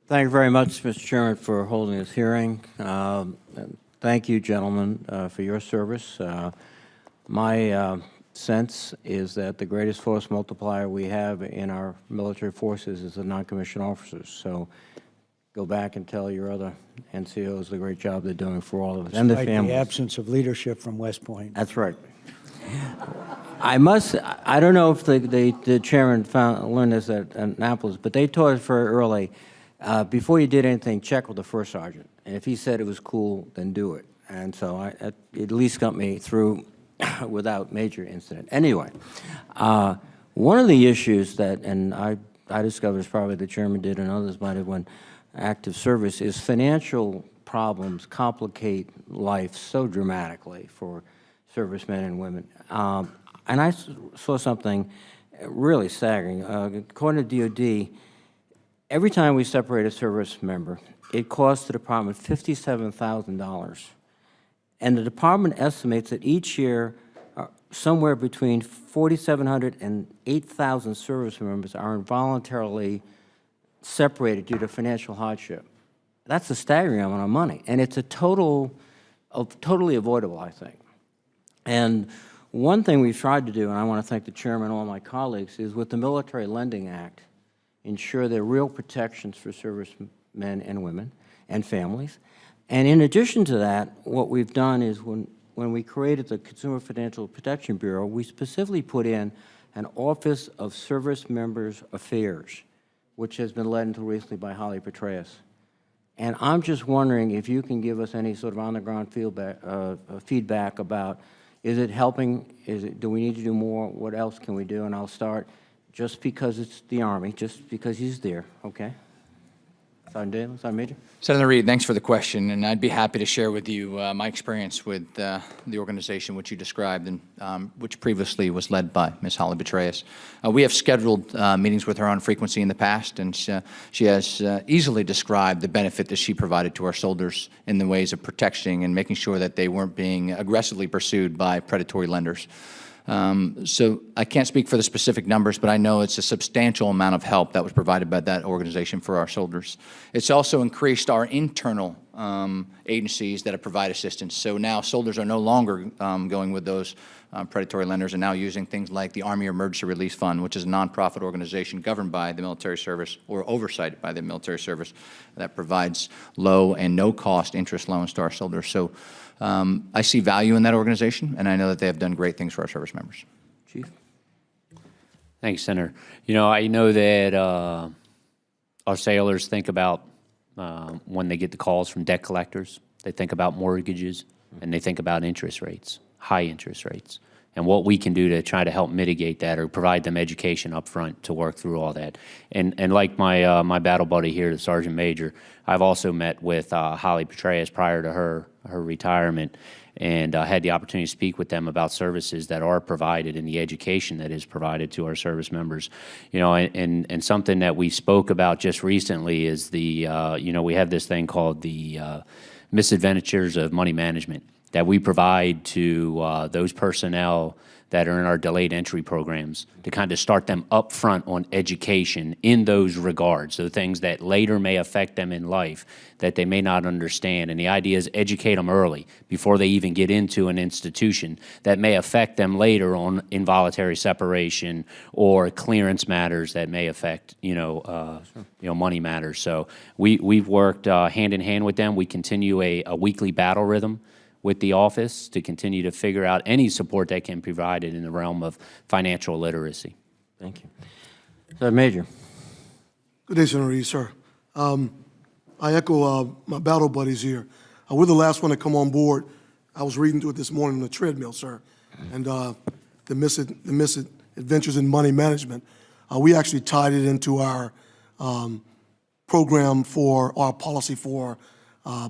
Thank you very much, Mr. Chairman, for holding this hearing. And thank you, gentlemen, for your service. My sense is that the greatest force multiplier we have in our military forces is the non-commissioned officers. So go back and tell your other NCOs the great job they're doing for all of us and their families. The absence of leadership from West Point. That's right. I don't know if the chairman learned this at Annapolis, but they taught us very early, before you did anything, check with the first sergeant. And if he said it was cool, then do it. And so it at least got me through without major incident. Anyway, one of the issues that, and I discovered this probably the chairman did and others might have when active service, is financial problems complicate life so dramatically for servicemen and women. And I saw something really staggering. According to DOD, every time we separate a service member, it costs the department $57,000. And the department estimates that each year, somewhere between 4,700 and 8,000 service members are involuntarily separated due to financial hardship. That's a staggering amount of money, and it's a totally avoidable, I think. And one thing we've tried to do, and I want to thank the chairman and all my colleagues, is with the Military Lending Act, ensure there are real protections for servicemen and women and families. And in addition to that, what we've done is when we created the Consumer Financial Protection Bureau, we specifically put in an Office of Service Members Affairs, which has been led until recently by Holly Petraeus. And I'm just wondering if you can give us any sort of on-the-ground feedback about, is it helping? Do we need to do more? What else can we do? And I'll start just because it's the Army, just because he's there, okay? Sergeant Daly, Sergeant Major. Senator Reed, thanks for the question, and I'd be happy to share with you my experience with the organization which you described, and which previously was led by Ms. Holly Petraeus. We have scheduled meetings with her on frequency in the past, and she has easily described the benefit that she provided to our soldiers in the ways of protecting and making sure that they weren't being aggressively pursued by predatory lenders. So I can't speak for the specific numbers, but I know it's a substantial amount of help that was provided by that organization for our soldiers. It's also increased our internal agencies that provide assistance. So now soldiers are no longer going with those predatory lenders and now using things like the Army Emergency Relief Fund, which is a nonprofit organization governed by the military service or oversight by the military service that provides low and no-cost interest loans to our soldiers. So I see value in that organization, and I know that they have done great things for our service members. Chief. Thanks, Senator. You know, I know that our sailors think about when they get the calls from debt collectors, they think about mortgages, and they think about interest rates, high interest rates, and what we can do to try to help mitigate that or provide them education up front to work through all that. And like my my battle buddy here, the Sergeant Major, I've also met with Holly Petraeus prior to her retirement, and had the opportunity to speak with them about services that are provided and the education that is provided to our service members. You know, and something that we spoke about just recently is the, you know, we have this thing called the misadventures of money management that we provide to those personnel that are in our delayed entry programs to kind of start them up front on education in those regards, so things that later may affect them in life that they may not understand. And the idea is educate them early before they even get into an institution that may affect them later on involuntary separation or clearance matters that may affect, you know, money matters. So we've worked hand in hand with them. We continue a weekly battle rhythm with the office to continue to figure out any support that can be provided in the realm of financial literacy. Thank you. Sergeant Major. Good day, Senator Reed, sir. I echo my battle buddies here. We're the last one to come on board. I was reading through it this morning on the treadmill, sir, and the misadventures in money management. We actually tied it into our program for our policy for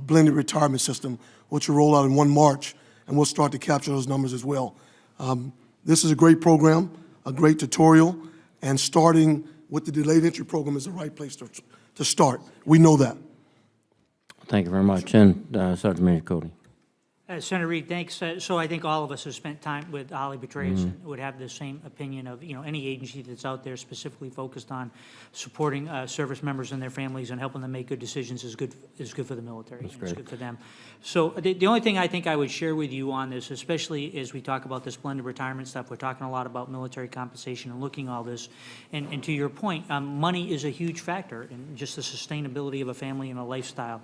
blended retirement system, which will roll out in 1 March, and we'll start to capture those numbers as well. This is a great program, a great tutorial, and starting with the delayed entry program is the right place to start. We know that. Thank you very much. And Sergeant Major Cody. Senator Reed, thanks. So I think all of us have spent time with Holly Petraeus and would have the same opinion of, any agency that's out there specifically focused on supporting service members and their families and helping them make good decisions is good for the military. And it's good for them. So the only thing I think I would share with you on this, especially as we talk about this blended retirement stuff, we're talking a lot about military compensation and looking all this. And to your point, money is a huge factor in just the sustainability of a family and a lifestyle.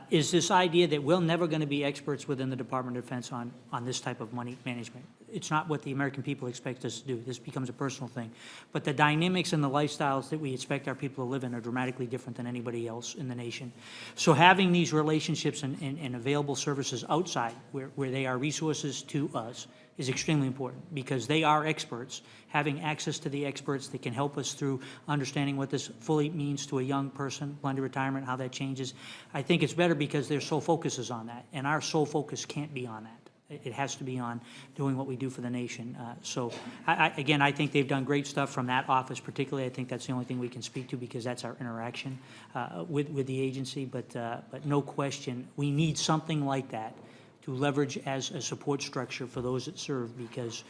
Is this idea that we're never going to be experts within the Department of Defense on this type of money management. It's not what the American people expect us to do. This becomes a personal thing. But the dynamics and the lifestyles that we expect our people to live in are dramatically different than anybody else in the nation. So having these relationships and available services outside where they are resources to us is extremely important because they are experts. Having access to the experts that can help us through understanding what this fully means to a young person, blended retirement, how that changes, I think it's better because their sole focus is on that, and our sole focus can't be on that. It has to be on doing what we do for the nation. So, again, I think they've done great stuff from that office particularly. I think that's the only thing we can speak to because that's our interaction with the agency. But no question, we need something like that to leverage as a support structure for those that serve because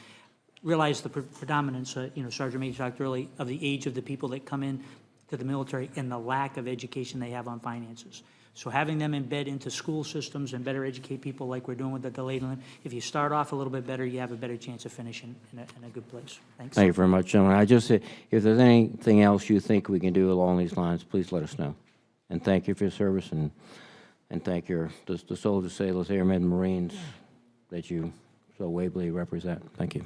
realize the predominance, Sergeant Major talked earlier, of the age of the people that come in to the military and the lack of education they have on finances. So having them embed into school systems and better educate people like we're doing with the delayed limit, if you start off a little bit better, you have a better chance of finishing in a good place. Thanks. Thank you very much, gentlemen. I just, if there's anything else you think we can do along these lines, please let us know. And thank you for your service and thank the soldiers, sailors, airmen, Marines that you so ably represent. Thank you.